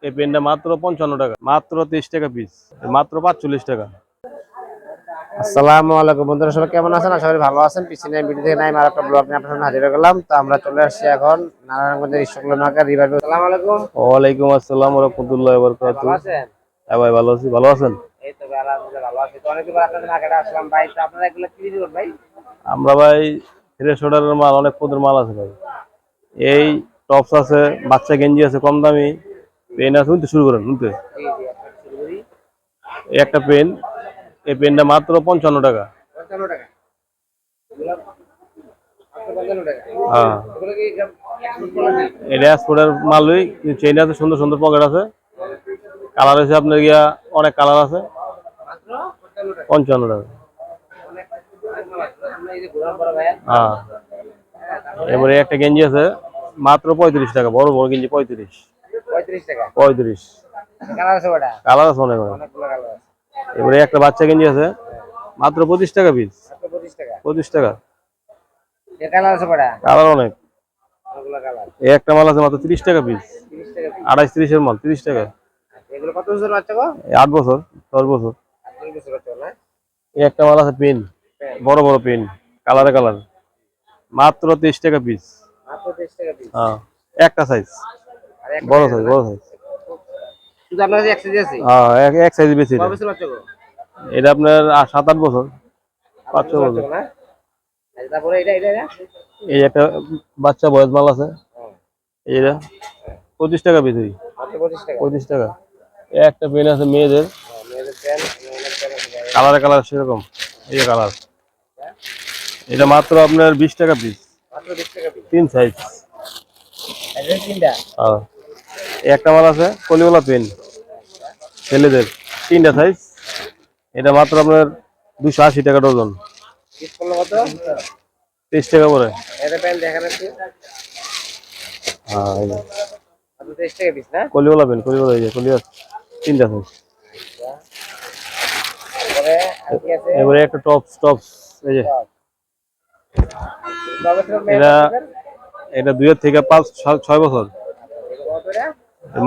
এই পেনটা মাত্র 55 টাকা, মাত্র 30 টাকা পিস, মাত্র 45 টাকা। আসসালামু আলাইকুম বন্ধুরা, সবাই কেমন আছেন? আশা করি ভালো আছেন। পিছনে ভিডিও থেকে নাইম আর একটা ব্লগ নিয়ে আপনার সামনে হাজির হয়ে গেলাম। তো আমরা চলে আসছি এখন নারায়ণগঞ্জের ইস্টকল নগর রিভার। আসসালামু আলাইকুম। ওয়ালাইকুম আসসালাম ওয়া রাহমাতুল্লাহি ওয়া বারাকাতুহু। ভালো আছেন? হ্যাঁ ভাই, ভালো আছি। ভালো আছেন? এই তো ভাই, আলহামদুলিল্লাহ ভালো আছি। তো অনেকদিন পর আপনাদের মার্কেটে আসলাম ভাই। তো আপনারা এগুলো কি দিবেন ভাই? আমরা ভাই ফ্রেশ অর্ডারের মাল, অনেক পদের মাল আছে ভাই। এই টপস আছে, বাচ্চা গেঞ্জি আছে কম দামি, পেন আছে। শুনতে শুরু করেন শুনতে। জি জি, আপনারা শুরু করি। এই একটা পেন, এই পেনটা মাত্র 55 টাকা। 55 টাকা। এগুলো মাত্র 55 টাকা। হ্যাঁ, এগুলো কি এক্সপোর্ট করা যায়? এটা এক্সপোর্টের মালই, চেইন আছে, সুন্দর সুন্দর পকেট আছে। কালার আছে আপনার গিয়া, অনেক কালার আছে। মাত্র 55 টাকা। 55 টাকা। অনেক অনেক ভালো আছে। আমরা এই যে ঘোরাম বড় ভাইয়া। হ্যাঁ, হ্যাঁ, তারপরে এবারে একটা গেঞ্জি আছে মাত্র 35 টাকা, বড় বড় গেঞ্জি 35। 35 টাকা। 35 কালার আছে ওটা? কালার আছে অনেক। অনেকগুলো কালার আছে। এবারে একটা বাচ্চা গেঞ্জি আছে মাত্র 25 টাকা পিস। মাত্র 25 টাকা। 25 টাকা। এর কালার আছে ওটা? কালার অনেক। অনেকগুলো কালার। এই একটা মাল আছে মাত্র 30 টাকা পিস। 30 টাকা পিস। 28-30 এর মাল 30 টাকা। এগুলো কত বছর বাচ্চা গো? এই 8 বছর 10 বছর। 8 বছর বাচ্চা না? এই একটা মাল আছে পেন, বড় বড় পেন, কালারে কালার, মাত্র 30 টাকা পিস। মাত্র 30 টাকা পিস। হ্যাঁ, একটা সাইজ, আর একটা বড় size সাইজ, না? বড় সাইজ। শুধু আপনার কাছে এক সাইজ আছে? হ্যাঁ, এক সাইজ বেশি। কয় বছর বাচ্চা গো? এটা আপনার 7-8 বছর, 8 5-6 বছর বাচ্চা বছর। গো না? আর তারপরে এটা না? এই একটা বাচ্চা বয়স মাল আছে, হ্যাঁ। এইটা 25 টাকা পিস। মাত্র 25 টাকা। 25 টাকা। এই একটা পেন আছে মেয়েদের, হ্যাঁ, মেয়েদের প্যান্ট, মেয়েদের প্যান্ট আছে ভাই। কালারে কালার সেরকম। এই যে কালার, এটা মাত্র আপনার 20 টাকা পিস, মাত্র 20 টাকা পিস। 3 সাইজ। এই তিনটা। হ্যাঁ, এই একটা মাল আছে কলিওয়ালা পেন ছেলেদের, 3টা সাইজ। এটা মাত্র আপনার 280 টাকা ডজন। পিস করলো কত? 30 টাকা করে। এটা প্যান্ট দেখান একটু। হ্যাঁ, এই যে মাত্র 30 টাকা পিস না? কলিওয়ালা পেন, কলিওয়ালা, এই যে কলিওয়া, 3টা সাইজ। তারপরে আর কি আছে? এবারে একটা টপস, টপস এই যে, কয় বছর মেয়ে এটা বাচ্চাদের? এটা 2 এর থেকে 5-6 বছর, এগুলো কত এটা?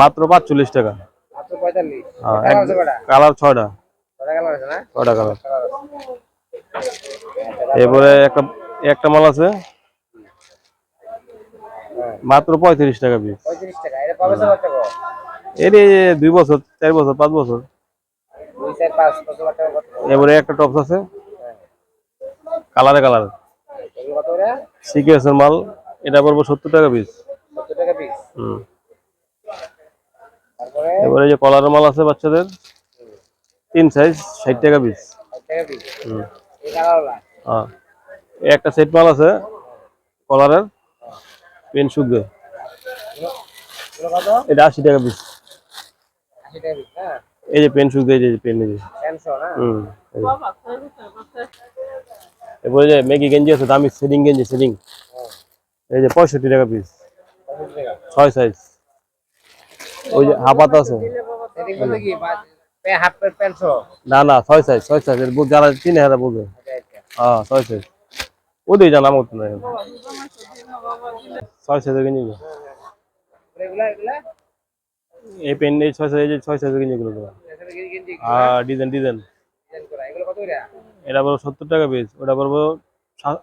মাত্র 45 টাকা। মাত্র 45। হ্যাঁ, কালার আছে কয়টা? কালার 6টা। কয়টা কালার আছে না? 6টা কালার। কালার আছে। এরপরে একটা মাল আছে হ্যাঁ। মাত্র 35 টাকা পিস। 35 টাকা। এটা কয় বছর বাচ্চা গো? এর 2 বছর, 4 বছর, 5 বছর। 2 4 5 বছর বাচ্চা কত? এবারে একটা টপস আছে হ্যাঁ। কালারে কালার, এগুলো কত করে? সিকেএস এর মাল। এটা পড়বো 70 টাকা পিস। 70 টাকা পিস। হুম। তারপরে এবারে যে কলারের মাল আছে বাচ্চাদের, 3 সাইজ, 60 টাকা পিস। 60 টাকা পিস। হুম। এই কালারওয়ালা। হ্যাঁ, এই একটা সেট মাল আছে কলারের, পেন শুকবে, এগুলো এগুলো কত? এটা 80 টাকা পিস। 80 টাকা পিস না? এই যে পেন শুকবে, এই যে পেন, এই যে। 100 না? হুম। এই যে। এরপরে যে ম্যাগি গেঞ্জি আছে, দামি সেলিং গেঞ্জি, সেলিং, হ্যাঁ। এই যে 65 টাকা পিস, 65 টাকা। 6 সাইজ। ওই যে হাফাত আছে, সেটিং বলতে কি? হাফ প্যান্ট সহ? না না, 6 সাইজ, 6 সাইজ। যারা চিনে এরা বুঝে। আচ্ছা আচ্ছা। হ্যাঁ, 6 সাইজ। ওদের জানা মতো না, 6 সাইজের গেঞ্জি। এগুলা এগুলা এই পেন, এই 6 সাইজ, এই যে 6 সাইজের গেঞ্জি গুলো। এখানে গেঞ্জি আর ডিজাইন ডিজাইন, ডিজাইন করা। এগুলো কত করে? এটা পড়বো 70 টাকা পিস, ওটা পড়বো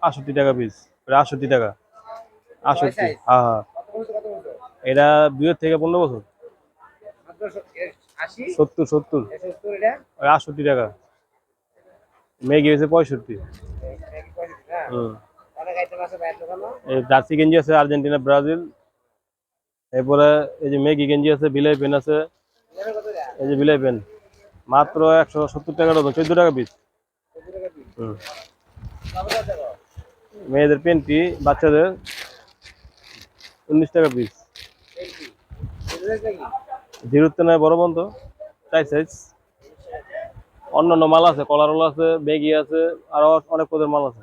68 টাকা পিস, ওটা 68 টাকা। 68। সাইজ? হ্যাঁ হ্যাঁ। কত বছর কত বছর? এটা 2 এর থেকে 15 বছর। মাত্র 80? 70 70, 70 এটা? ওই 68 টাকা। ম্যাগি হয়েছে 65। নাকি 65 না? হুম। অনেক আইটেম আছে ভাইয়ের দোকানে। এই জার্সি গেঞ্জি আছে আর্জেন্টিনা, ব্রাজিল। এরপরে এই যে ম্যাগি গেঞ্জি আছে, বিলাই পেন আছে, এগুলো কত করে? এই যে বিলাই পেন, মাত্র 170 টাকা ডজন, 14 টাকা পিস। 70 টাকা পিস। হুম। কত করে দেবো? মেয়েদের পেন্টি বাচ্চাদের 19 টাকা পিস। পেন্টি। এগুলো নাকি? জিরোতে নয়, বড় বন্ধ, 4 সাইজ। অন্যান্য মাল আছে, কলারওয়ালা আছে, ব্যাগি আছে, আরো অনেক পদের মাল আছে।